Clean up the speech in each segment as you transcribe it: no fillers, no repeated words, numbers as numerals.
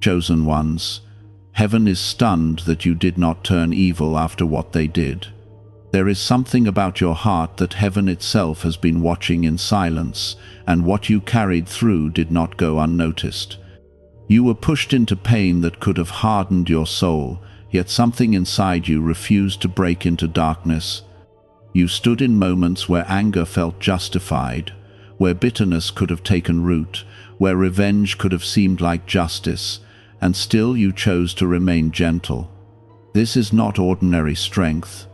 Chosen ones, heaven is stunned that you did not turn evil after what they did. There is something about your heart that heaven itself has been watching in silence, and what you carried through did not go unnoticed. You were pushed into pain that could have hardened your soul, yet something inside you refused to break into darkness. You stood in moments where anger felt justified, where bitterness could have taken root, where revenge could have seemed like justice, and still you chose to remain gentle. This is not ordinary strength.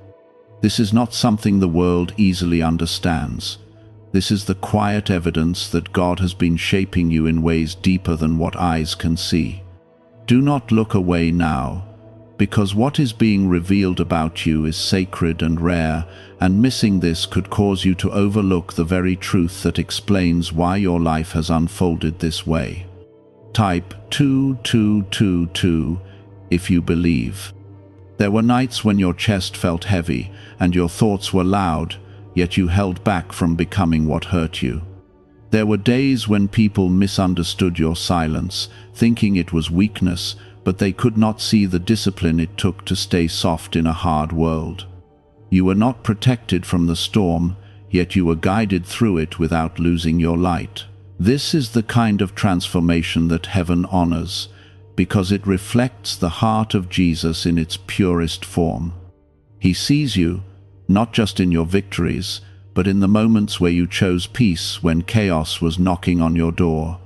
This is not something the world easily understands. This is the quiet evidence that God has been shaping you in ways deeper than what eyes can see. Do not look away now, because what is being revealed about you is sacred and rare, and missing this could cause you to overlook the very truth that explains why your life has unfolded this way. Type 2222 if you believe. There were nights when your chest felt heavy and your thoughts were loud, yet you held back from becoming what hurt you. There were days when people misunderstood your silence, thinking it was weakness, but they could not see the discipline it took to stay soft in a hard world. You were not protected from the storm, yet you were guided through it without losing your light. This is the kind of transformation that heaven honors, because it reflects the heart of Jesus in its purest form. He sees you, not just in your victories, but in the moments where you chose peace when chaos was knocking on your door.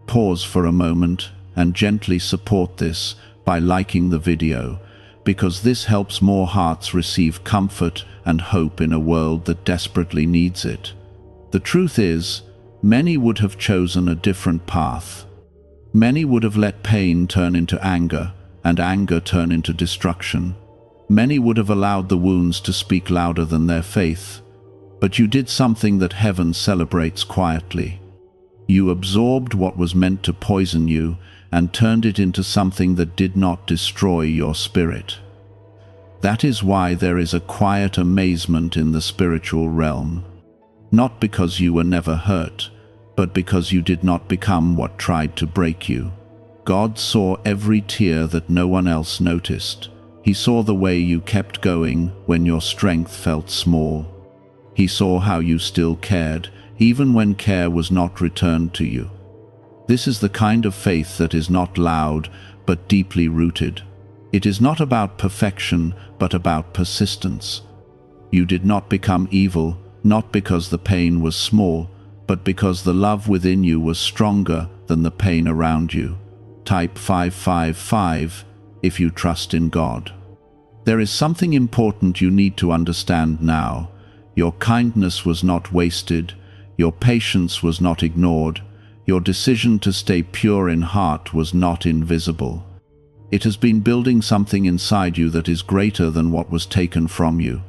Pause for a moment and gently support this by liking the video, because this helps more hearts receive comfort and hope in a world that desperately needs it. The truth is, many would have chosen a different path. Many would have let pain turn into anger, and anger turn into destruction. Many would have allowed the wounds to speak louder than their faith. But you did something that heaven celebrates quietly. You absorbed what was meant to poison you and turned it into something that did not destroy your spirit. That is why there is a quiet amazement in the spiritual realm. Not because you were never hurt, but because you did not become what tried to break you. God saw every tear that no one else noticed. He saw the way you kept going when your strength felt small. He saw how you still cared, even when care was not returned to you. This is the kind of faith that is not loud, but deeply rooted. It is not about perfection, but about persistence. You did not become evil, not because the pain was small, but because the love within you was stronger than the pain around you. Type 555 if you trust in God. There is something important you need to understand now. Your kindness was not wasted, your patience was not ignored, your decision to stay pure in heart was not invisible. It has been building something inside you that is greater than what was taken from you.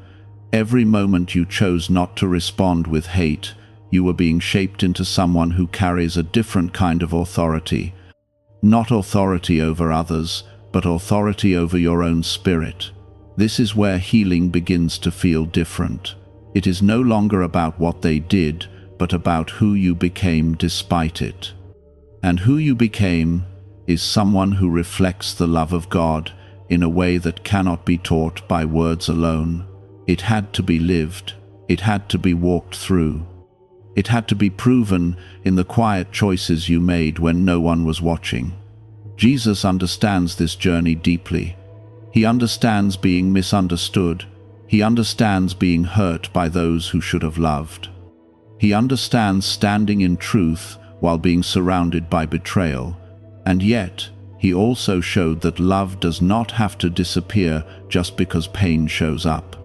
Every moment you chose not to respond with hate, you were being shaped into someone who carries a different kind of authority. Not authority over others, but authority over your own spirit. This is where healing begins to feel different. It is no longer about what they did, but about who you became despite it. And who you became is someone who reflects the love of God in a way that cannot be taught by words alone. It had to be lived. It had to be walked through. It had to be proven in the quiet choices you made when no one was watching. Jesus understands this journey deeply. He understands being misunderstood. He understands being hurt by those who should have loved. He understands standing in truth while being surrounded by betrayal. And yet, he also showed that love does not have to disappear just because pain shows up.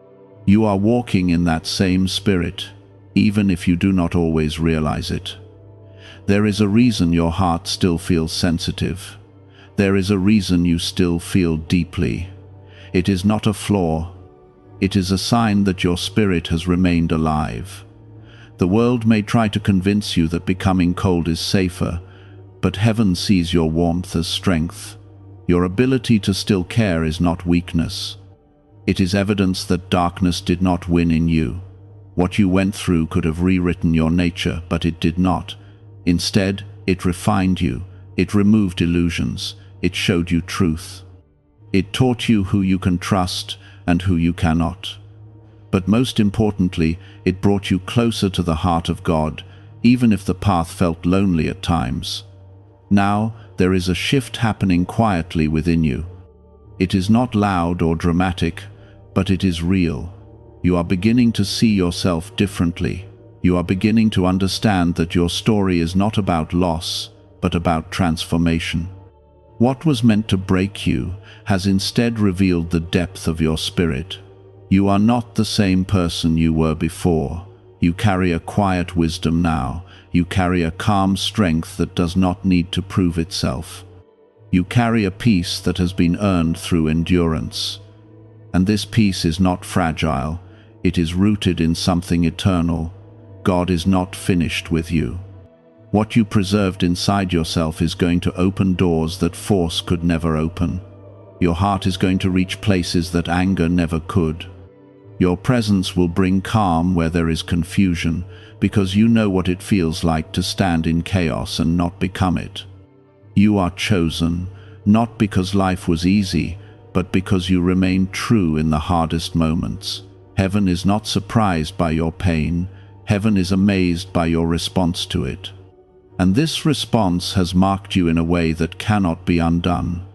You are walking in that same spirit, even if you do not always realize it. There is a reason your heart still feels sensitive. There is a reason you still feel deeply. It is not a flaw. It is a sign that your spirit has remained alive. The world may try to convince you that becoming cold is safer, but heaven sees your warmth as strength. Your ability to still care is not weakness. It is evidence that darkness did not win in you. What you went through could have rewritten your nature, but it did not. Instead, it refined you. It removed illusions. It showed you truth. It taught you who you can trust and who you cannot. But most importantly, it brought you closer to the heart of God, even if the path felt lonely at times. Now, there is a shift happening quietly within you. It is not loud or dramatic, but it is real. You are beginning to see yourself differently. You are beginning to understand that your story is not about loss, but about transformation. What was meant to break you has instead revealed the depth of your spirit. You are not the same person you were before. You carry a quiet wisdom now. You carry a calm strength that does not need to prove itself. You carry a peace that has been earned through endurance. And this peace is not fragile. It is rooted in something eternal. God is not finished with you. What you preserved inside yourself is going to open doors that force could never open. Your heart is going to reach places that anger never could. Your presence will bring calm where there is confusion, because you know what it feels like to stand in chaos and not become it. You are chosen, not because life was easy, but because you remained true in the hardest moments. Heaven is not surprised by your pain. Heaven is amazed by your response to it. And this response has marked you in a way that cannot be undone.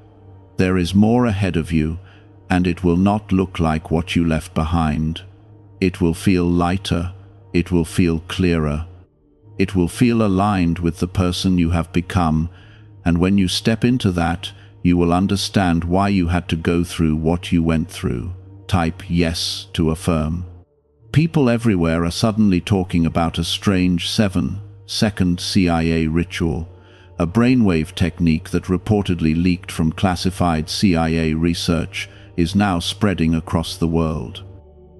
There is more ahead of you, and it will not look like what you left behind. It will feel lighter. It will feel clearer. It will feel aligned with the person you have become, and when you step into that, you will understand why you had to go through what you went through. Type yes to affirm. People everywhere are suddenly talking about a strange 7-second CIA ritual, a brainwave technique that reportedly leaked from classified CIA research is now spreading across the world.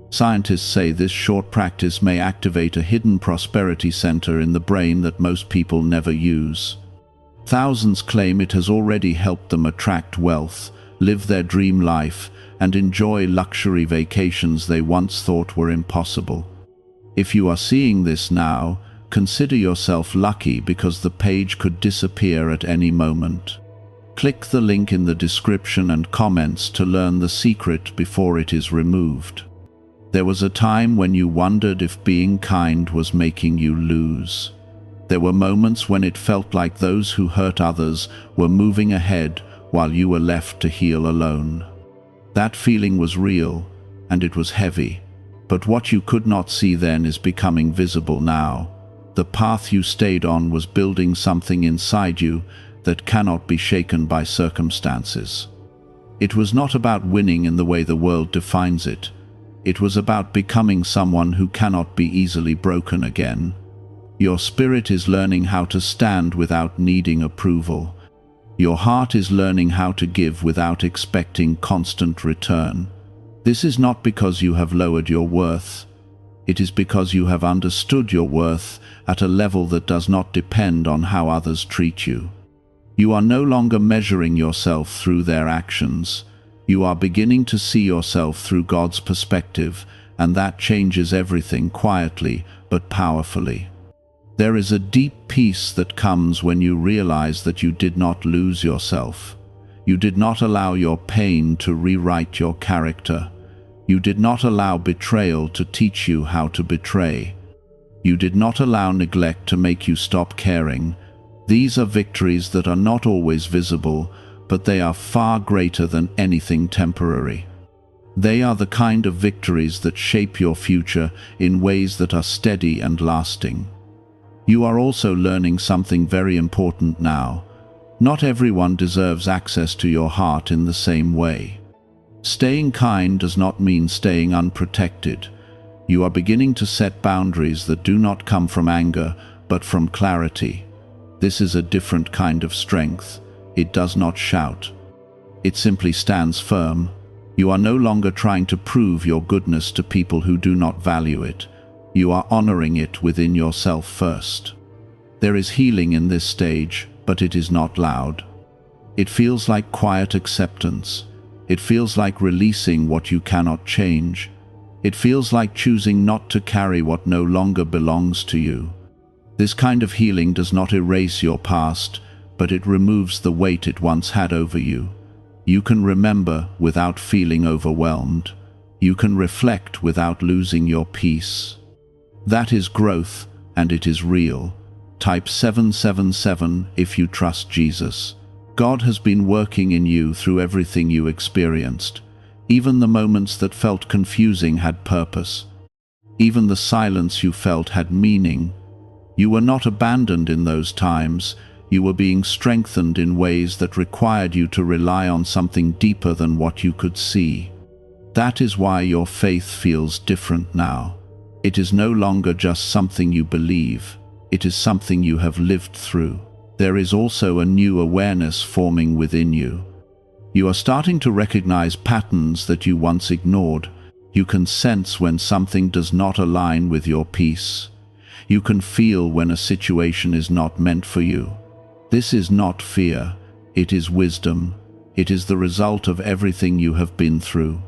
Scientists say this short practice may activate a hidden prosperity center in the brain that most people never use. Thousands claim it has already helped them attract wealth, live their dream life, and enjoy luxury vacations they once thought were impossible. If you are seeing this now, consider yourself lucky, because the page could disappear at any moment. Click the link in the description and comments to learn the secret before it is removed. There was a time when you wondered if being kind was making you lose. There were moments when it felt like those who hurt others were moving ahead while you were left to heal alone. That feeling was real, and it was heavy. But what you could not see then is becoming visible now. The path you stayed on was building something inside you that cannot be shaken by circumstances. It was not about winning in the way the world defines it. It was about becoming someone who cannot be easily broken again. Your spirit is learning how to stand without needing approval. Your heart is learning how to give without expecting constant return. This is not because you have lowered your worth. It is because you have understood your worth at a level that does not depend on how others treat you. You are no longer measuring yourself through their actions. You are beginning to see yourself through God's perspective, and that changes everything quietly but powerfully. There is a deep peace that comes when you realize that you did not lose yourself. You did not allow your pain to rewrite your character. You did not allow betrayal to teach you how to betray. You did not allow neglect to make you stop caring. These are victories that are not always visible, but they are far greater than anything temporary. They are the kind of victories that shape your future in ways that are steady and lasting. You are also learning something very important now. Not everyone deserves access to your heart in the same way. Staying kind does not mean staying unprotected. You are beginning to set boundaries that do not come from anger, but from clarity. This is a different kind of strength. It does not shout. It simply stands firm. You are no longer trying to prove your goodness to people who do not value it. You are honoring it within yourself first. There is healing in this stage, but it is not loud. It feels like quiet acceptance. It feels like releasing what you cannot change. It feels like choosing not to carry what no longer belongs to you. This kind of healing does not erase your past, but it removes the weight it once had over you. You can remember without feeling overwhelmed. You can reflect without losing your peace. That is growth, and it is real. Type 777 if you trust Jesus. God has been working in you through everything you experienced. Even the moments that felt confusing had purpose. Even the silence you felt had meaning. You were not abandoned in those times. You were being strengthened in ways that required you to rely on something deeper than what you could see. That is why your faith feels different now. It is no longer just something you believe. It is something you have lived through. There is also a new awareness forming within you. You are starting to recognize patterns that you once ignored. You can sense when something does not align with your peace. You can feel when a situation is not meant for you. This is not fear, it is wisdom. It is the result of everything you have been through.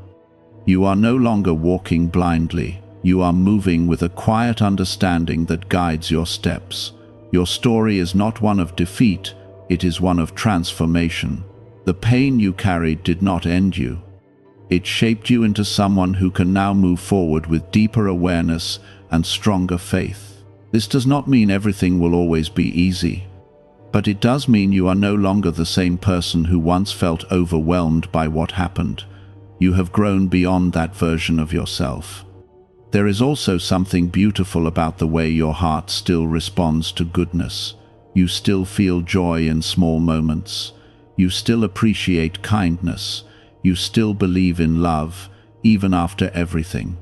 You are no longer walking blindly. You are moving with a quiet understanding that guides your steps. Your story is not one of defeat, it is one of transformation. The pain you carried did not end you. It shaped you into someone who can now move forward with deeper awareness and stronger faith. This does not mean everything will always be easy, but it does mean you are no longer the same person who once felt overwhelmed by what happened. You have grown beyond that version of yourself. There is also something beautiful about the way your heart still responds to goodness. You still feel joy in small moments. You still appreciate kindness. You still believe in love, even after everything.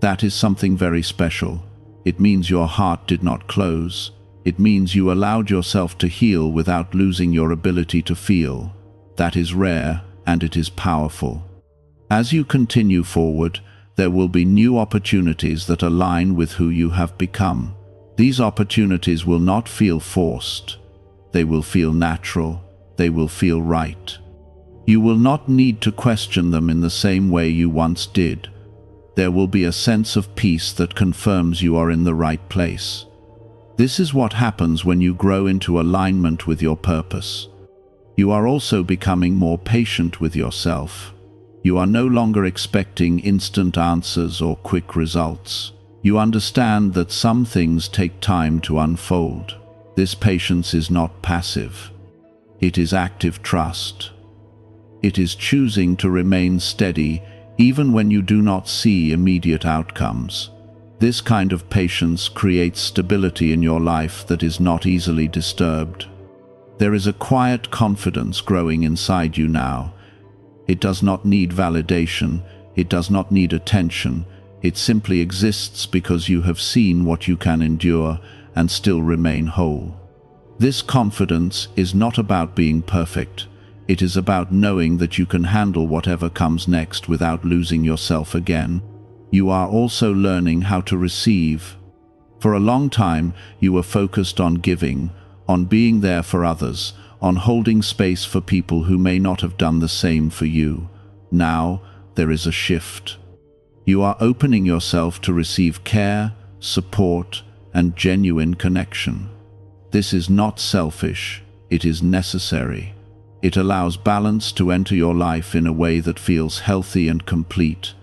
That is something very special. It means your heart did not close. It means you allowed yourself to heal without losing your ability to feel. That is rare, and it is powerful. As you continue forward, there will be new opportunities that align with who you have become. These opportunities will not feel forced. They will feel natural. They will feel right. You will not need to question them in the same way you once did. There will be a sense of peace that confirms you are in the right place. This is what happens when you grow into alignment with your purpose. You are also becoming more patient with yourself. You are no longer expecting instant answers or quick results. You understand that some things take time to unfold. This patience is not passive. It is active trust. It is choosing to remain steady even when you do not see immediate outcomes. This kind of patience creates stability in your life that is not easily disturbed. There is a quiet confidence growing inside you now. It does not need validation. It does not need attention. It simply exists because you have seen what you can endure and still remain whole. This confidence is not about being perfect. It is about knowing that you can handle whatever comes next without losing yourself again. You are also learning how to receive. For a long time, you were focused on giving, on being there for others, on holding space for people who may not have done the same for you. Now, there is a shift. You are opening yourself to receive care, support, and genuine connection. This is not selfish. It is necessary. It allows balance to enter your life in a way that feels healthy and complete.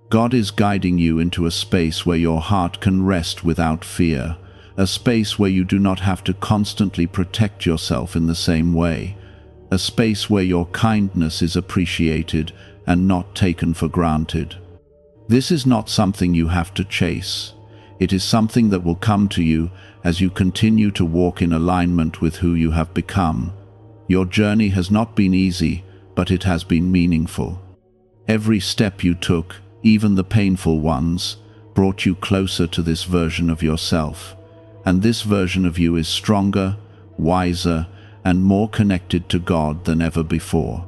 God is guiding you into a space where your heart can rest without fear, a space where you do not have to constantly protect yourself in the same way, a space where your kindness is appreciated and not taken for granted. This is not something you have to chase. It is something that will come to you as you continue to walk in alignment with who you have become. Your journey has not been easy, but it has been meaningful. Every step you took, even the painful ones, brought you closer to this version of yourself. And this version of you is stronger, wiser, and more connected to God than ever before.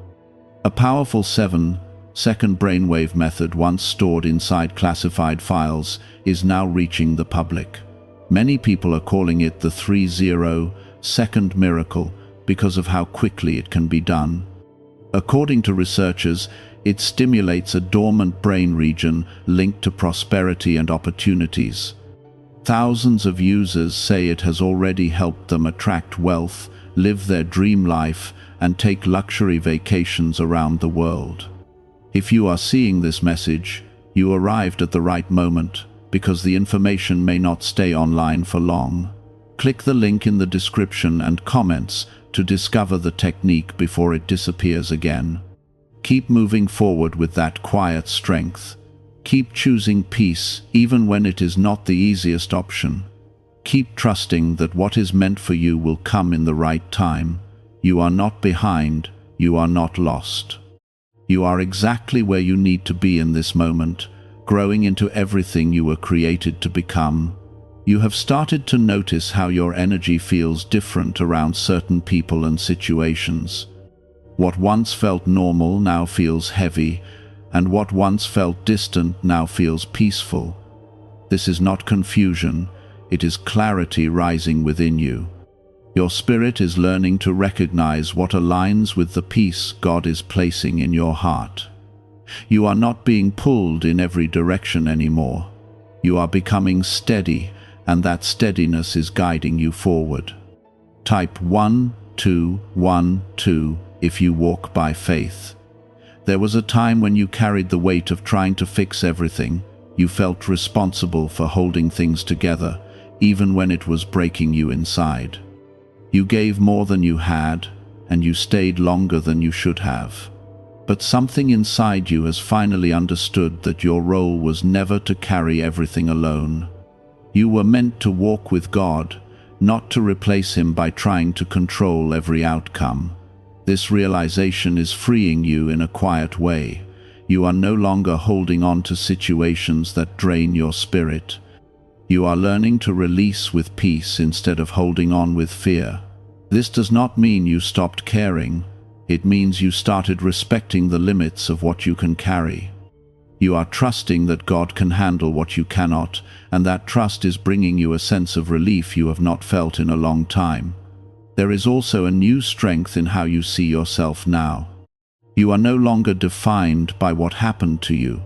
A powerful 7-second brainwave method once stored inside classified files is now reaching the public. Many people are calling it the 30-second miracle because of how quickly it can be done. According to researchers, it stimulates a dormant brain region linked to prosperity and opportunities. Thousands of users say it has already helped them attract wealth, live their dream life, and take luxury vacations around the world. If you are seeing this message, you arrived at the right moment, because the information may not stay online for long. Click the link in the description and comments to discover the technique before it disappears again. Keep moving forward with that quiet strength. Keep choosing peace even when it is not the easiest option. Keep trusting that what is meant for you will come in the right time. You are not behind, you are not lost. You are exactly where you need to be in this moment, growing into everything you were created to become. You have started to notice how your energy feels different around certain people and situations. What once felt normal now feels heavy, and what once felt distant now feels peaceful. This is not confusion, it is clarity rising within you. Your spirit is learning to recognize what aligns with the peace God is placing in your heart. You are not being pulled in every direction anymore. You are becoming steady, and that steadiness is guiding you forward. Type 1212 if you walk by faith. There was a time when you carried the weight of trying to fix everything. You felt responsible for holding things together, even when it was breaking you inside. You gave more than you had, and you stayed longer than you should have. But something inside you has finally understood that your role was never to carry everything alone. You were meant to walk with God, not to replace Him by trying to control every outcome. This realization is freeing you in a quiet way. You are no longer holding on to situations that drain your spirit. You are learning to release with peace instead of holding on with fear. This does not mean you stopped caring. It means you started respecting the limits of what you can carry. You are trusting that God can handle what you cannot, and that trust is bringing you a sense of relief you have not felt in a long time. There is also a new strength in how you see yourself now. You are no longer defined by what happened to you.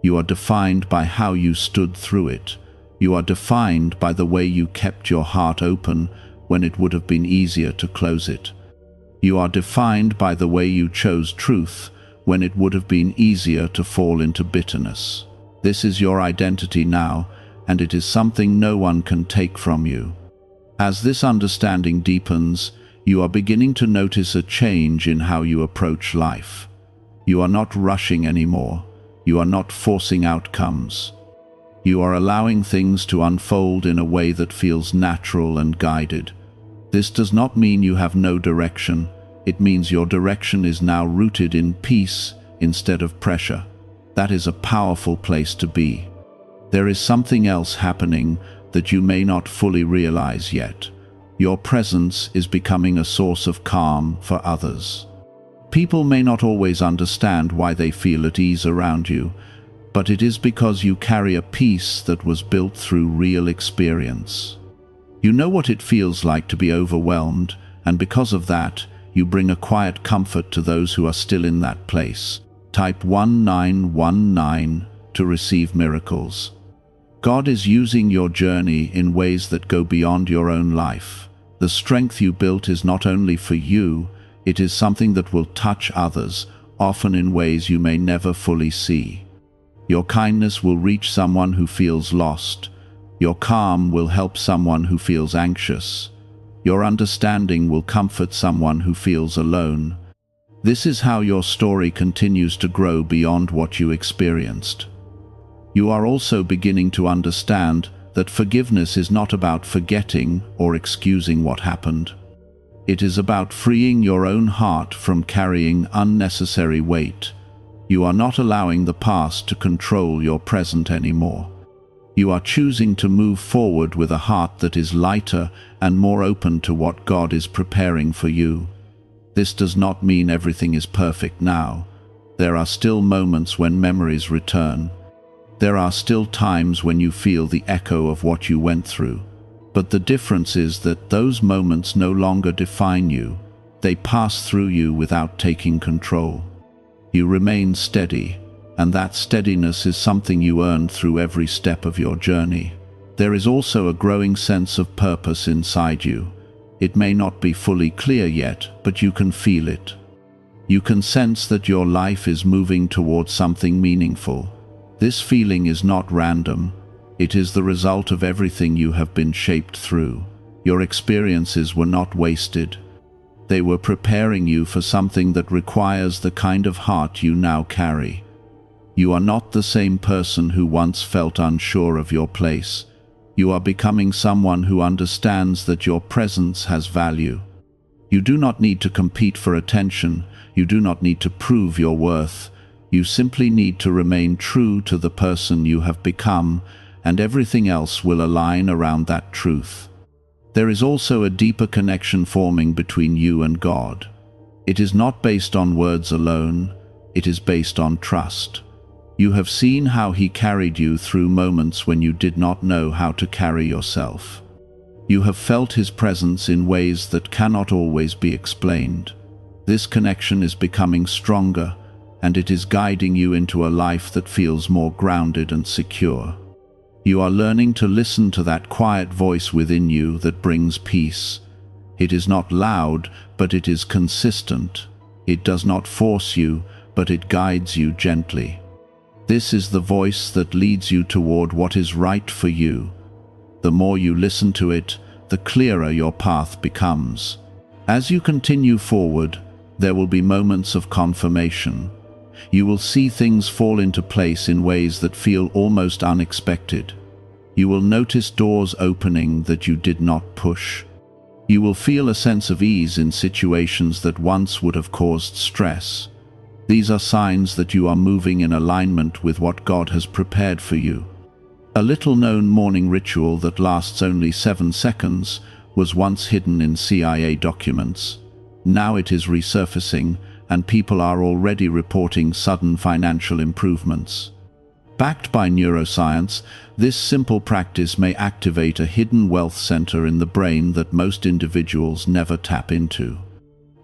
You are defined by how you stood through it. You are defined by the way you kept your heart open when it would have been easier to close it. You are defined by the way you chose truth when it would have been easier to fall into bitterness. This is your identity now, and it is something no one can take from you. As this understanding deepens, you are beginning to notice a change in how you approach life. You are not rushing anymore. You are not forcing outcomes. You are allowing things to unfold in a way that feels natural and guided. This does not mean you have no direction. It means your direction is now rooted in peace instead of pressure. That is a powerful place to be. There is something else happening that you may not fully realize yet. Your presence is becoming a source of calm for others. People may not always understand why they feel at ease around you, but it is because you carry a peace that was built through real experience. You know what it feels like to be overwhelmed, and because of that, you bring a quiet comfort to those who are still in that place. Type 1919 to receive miracles. God is using your journey in ways that go beyond your own life. The strength you built is not only for you, it is something that will touch others, often in ways you may never fully see. Your kindness will reach someone who feels lost. Your calm will help someone who feels anxious. Your understanding will comfort someone who feels alone. This is how your story continues to grow beyond what you experienced. You are also beginning to understand that forgiveness is not about forgetting or excusing what happened. It is about freeing your own heart from carrying unnecessary weight. You are not allowing the past to control your present anymore. You are choosing to move forward with a heart that is lighter and more open to what God is preparing for you. This does not mean everything is perfect now. There are still moments when memories return. There are still times when you feel the echo of what you went through. But the difference is that those moments no longer define you. They pass through you without taking control. You remain steady, and that steadiness is something you earned through every step of your journey. There is also a growing sense of purpose inside you. It may not be fully clear yet, but you can feel it. You can sense that your life is moving towards something meaningful. This feeling is not random. It is the result of everything you have been shaped through. Your experiences were not wasted. They were preparing you for something that requires the kind of heart you now carry. You are not the same person who once felt unsure of your place. You are becoming someone who understands that your presence has value. You do not need to compete for attention. You do not need to prove your worth. You simply need to remain true to the person you have become, and everything else will align around that truth. There is also a deeper connection forming between you and God. It is not based on words alone. It is based on trust. You have seen how He carried you through moments when you did not know how to carry yourself. You have felt His presence in ways that cannot always be explained. This connection is becoming stronger, and it is guiding you into a life that feels more grounded and secure. You are learning to listen to that quiet voice within you that brings peace. It is not loud, but it is consistent. It does not force you, but it guides you gently. This is the voice that leads you toward what is right for you. The more you listen to it, the clearer your path becomes. As you continue forward, there will be moments of confirmation. You will see things fall into place in ways that feel almost unexpected. You will notice doors opening that you did not push. You will feel a sense of ease in situations that once would have caused stress. These are signs that you are moving in alignment with what God has prepared for you. A little-known morning ritual that lasts only 7 seconds was once hidden in CIA documents. Now it is resurfacing, and people are already reporting sudden financial improvements. Backed by neuroscience, this simple practice may activate a hidden wealth center in the brain that most individuals never tap into.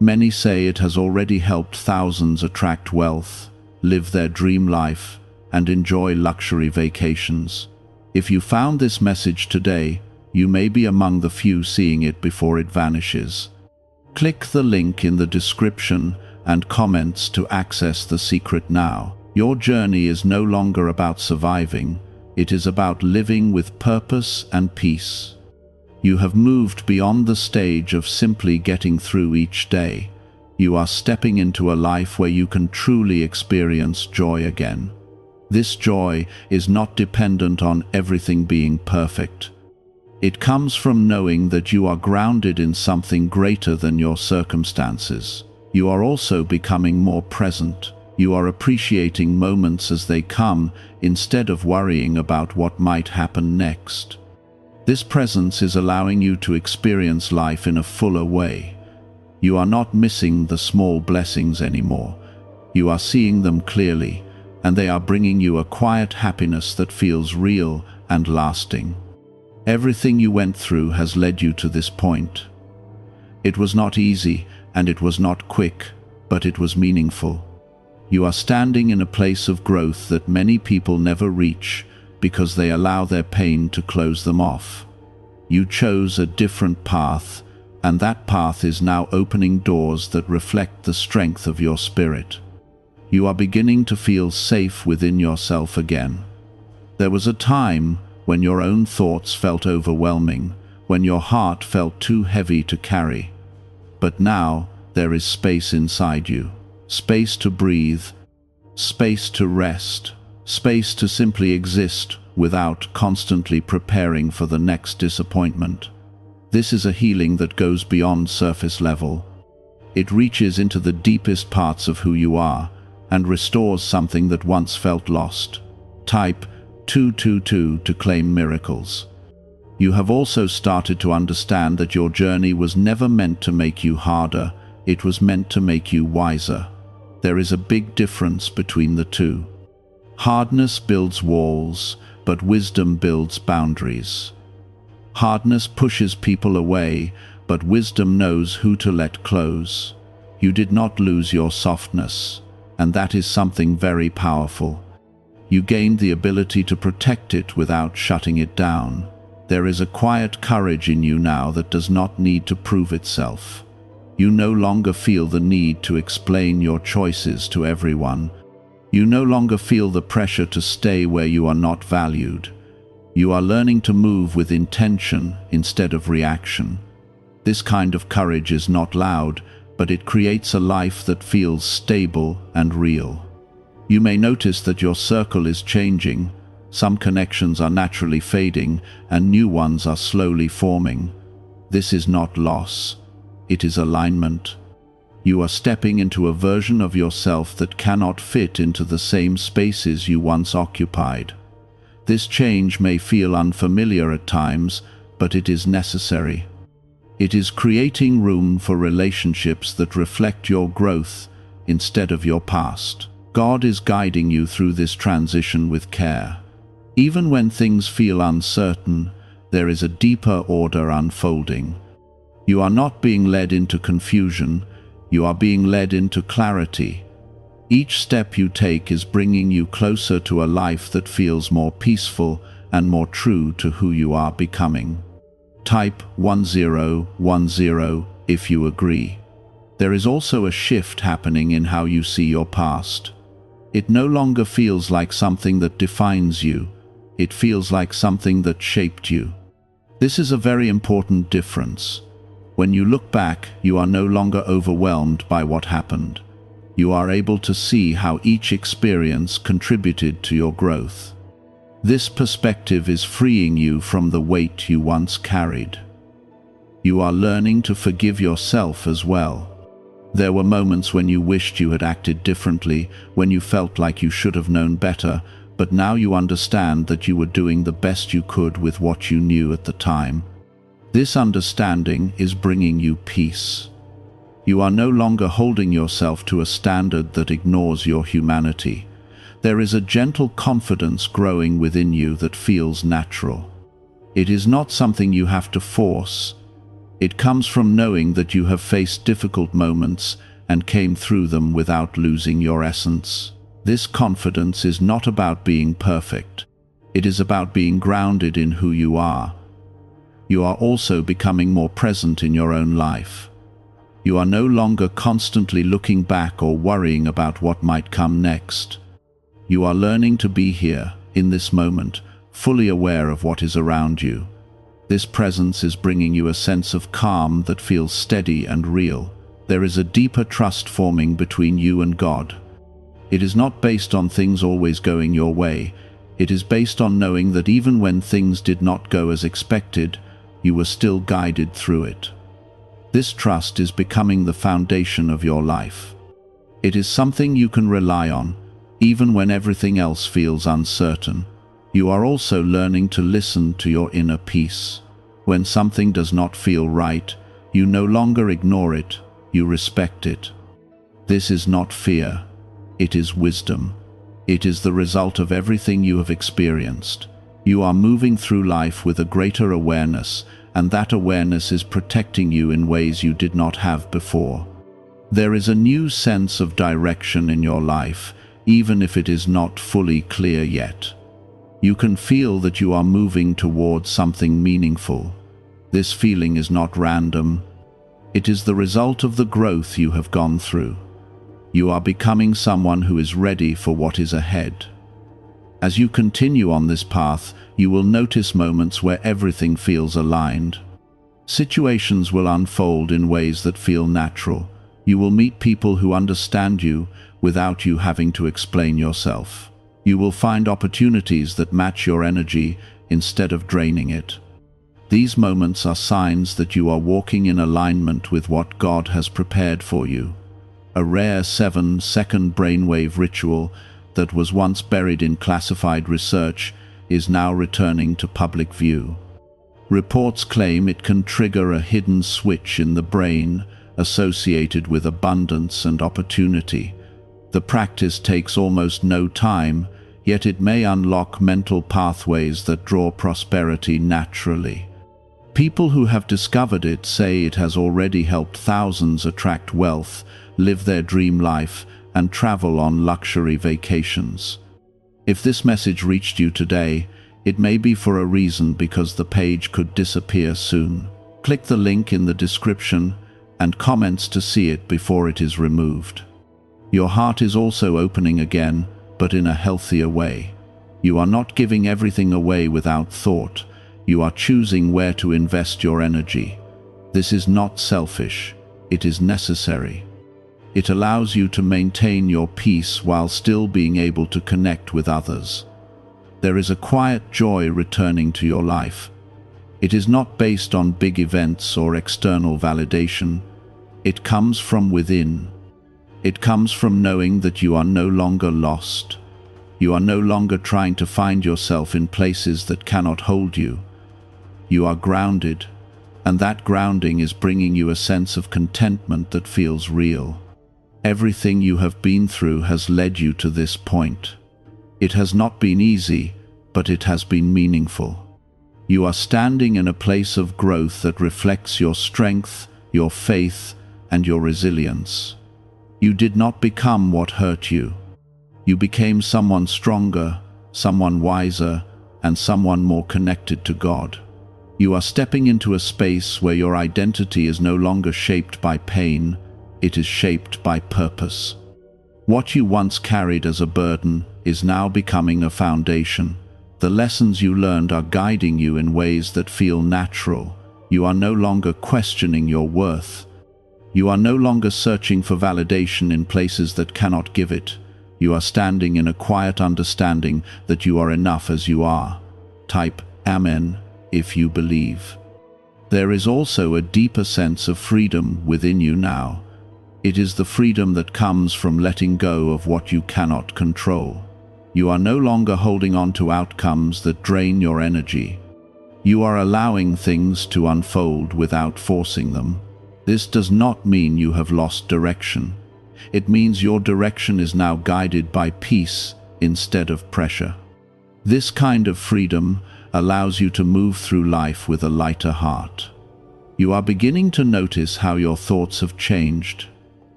Many say it has already helped thousands attract wealth, live their dream life, and enjoy luxury vacations. If you found this message today, you may be among the few seeing it before it vanishes. Click the link in the description and comments to access the secret now. Your journey is no longer about surviving. It is about living with purpose and peace. You have moved beyond the stage of simply getting through each day. You are stepping into a life where you can truly experience joy again. This joy is not dependent on everything being perfect. It comes from knowing that you are grounded in something greater than your circumstances. You are also becoming more present. You are appreciating moments as they come instead of worrying about what might happen next. This presence is allowing you to experience life in a fuller way. You are not missing the small blessings anymore. You are seeing them clearly, and they are bringing you a quiet happiness that feels real and lasting. Everything you went through has led you to this point. It was not easy, and it was not quick, but it was meaningful. You are standing in a place of growth that many people never reach because they allow their pain to close them off. You chose a different path, and that path is now opening doors that reflect the strength of your spirit. You are beginning to feel safe within yourself again. There was a time when your own thoughts felt overwhelming, when your heart felt too heavy to carry. But now there is space inside you, space to breathe, space to rest, space to simply exist without constantly preparing for the next disappointment. This is a healing that goes beyond surface level. It reaches into the deepest parts of who you are and restores something that once felt lost. Type 222 to claim miracles. You have also started to understand that your journey was never meant to make you harder, it was meant to make you wiser. There is a big difference between the two. Hardness builds walls, but wisdom builds boundaries. Hardness pushes people away, but wisdom knows who to let close. You did not lose your softness, and that is something very powerful. You gained the ability to protect it without shutting it down. There is a quiet courage in you now that does not need to prove itself. You no longer feel the need to explain your choices to everyone. You no longer feel the pressure to stay where you are not valued. You are learning to move with intention instead of reaction. This kind of courage is not loud, but it creates a life that feels stable and real. You may notice that your circle is changing. Some connections are naturally fading, and new ones are slowly forming. This is not loss. It is alignment. You are stepping into a version of yourself that cannot fit into the same spaces you once occupied. This change may feel unfamiliar at times, but it is necessary. It is creating room for relationships that reflect your growth instead of your past. God is guiding you through this transition with care. Even when things feel uncertain, there is a deeper order unfolding. You are not being led into confusion, you are being led into clarity. Each step you take is bringing you closer to a life that feels more peaceful and more true to who you are becoming. Type 1010 if you agree. There is also a shift happening in how you see your past. It no longer feels like something that defines you. It feels like something that shaped you. This is a very important difference. When you look back, you are no longer overwhelmed by what happened. You are able to see how each experience contributed to your growth. This perspective is freeing you from the weight you once carried. You are learning to forgive yourself as well. There were moments when you wished you had acted differently, when you felt like you should have known better, but now you understand that you were doing the best you could with what you knew at the time. This understanding is bringing you peace. You are no longer holding yourself to a standard that ignores your humanity. There is a gentle confidence growing within you that feels natural. It is not something you have to force. It comes from knowing that you have faced difficult moments and came through them without losing your essence. This confidence is not about being perfect. It is about being grounded in who you are. You are also becoming more present in your own life. You are no longer constantly looking back or worrying about what might come next. You are learning to be here, in this moment, fully aware of what is around you. This presence is bringing you a sense of calm that feels steady and real. There is a deeper trust forming between you and God. It is not based on things always going your way. It is based on knowing that even when things did not go as expected, you were still guided through it. This trust is becoming the foundation of your life. It is something you can rely on, even when everything else feels uncertain. You are also learning to listen to your inner peace. When something does not feel right, you no longer ignore it, you respect it. This is not fear, it is wisdom. It is the result of everything you have experienced. You are moving through life with a greater awareness, and that awareness is protecting you in ways you did not have before. There is a new sense of direction in your life, even if it is not fully clear yet. You can feel that you are moving towards something meaningful. This feeling is not random. It is the result of the growth you have gone through. You are becoming someone who is ready for what is ahead. As you continue on this path, you will notice moments where everything feels aligned. Situations will unfold in ways that feel natural. You will meet people who understand you without you having to explain yourself. You will find opportunities that match your energy instead of draining it. These moments are signs that you are walking in alignment with what God has prepared for you. A rare 7-second brainwave ritual that was once buried in classified research is now returning to public view. Reports claim it can trigger a hidden switch in the brain associated with abundance and opportunity. The practice takes almost no time, yet it may unlock mental pathways that draw prosperity naturally. People who have discovered it say it has already helped thousands attract wealth, live their dream life, and travel on luxury vacations. If this message reached you today, It may be for a reason, because the page could disappear soon. Click the link in the description and comments to see it before it is removed. Your heart is also opening again, but in a healthier way. You are not giving everything away without thought. You are choosing where to invest your energy. This is not selfish. It is necessary. It allows you to maintain your peace while still being able to connect with others. There is a quiet joy returning to your life. It is not based on big events or external validation. It comes from within. It comes from knowing that you are no longer lost. You are no longer trying to find yourself in places that cannot hold you. You are grounded, and that grounding is bringing you a sense of contentment that feels real. Everything you have been through has led you to this point. It has not been easy, but it has been meaningful. You are standing in a place of growth that reflects your strength, your faith, and your resilience. You did not become what hurt you. You became someone stronger, someone wiser, and someone more connected to God. You are stepping into a space where your identity is no longer shaped by pain, it is shaped by purpose. What you once carried as a burden is now becoming a foundation. The lessons you learned are guiding you in ways that feel natural. You are no longer questioning your worth. You are no longer searching for validation in places that cannot give it. You are standing in a quiet understanding that you are enough as you are. Type Amen if you believe. There is also a deeper sense of freedom within you now. It is the freedom that comes from letting go of what you cannot control. You are no longer holding on to outcomes that drain your energy. You are allowing things to unfold without forcing them. This does not mean you have lost direction. It means your direction is now guided by peace instead of pressure. This kind of freedom allows you to move through life with a lighter heart. You are beginning to notice how your thoughts have changed.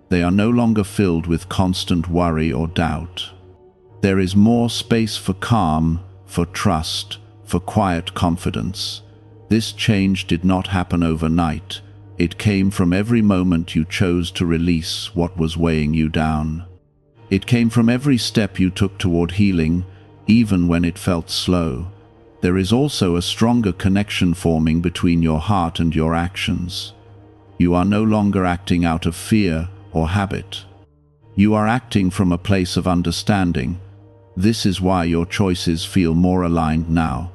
They are no longer filled with constant worry or doubt. There is more space for calm, for trust, for quiet confidence. This change did not happen overnight. It came from every moment you chose to release what was weighing you down. It came from every step you took toward healing, even when it felt slow. There is also a stronger connection forming between your heart and your actions. You are no longer acting out of fear or habit. You are acting from a place of understanding. This is why your choices feel more aligned now.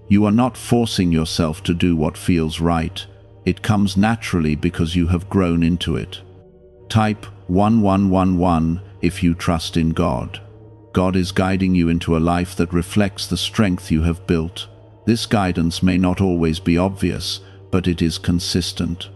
You are not forcing yourself to do what feels right. It comes naturally because you have grown into it. Type 1111 if you trust in God. God is guiding you into a life that reflects the strength you have built. This guidance may not always be obvious, but it is consistent.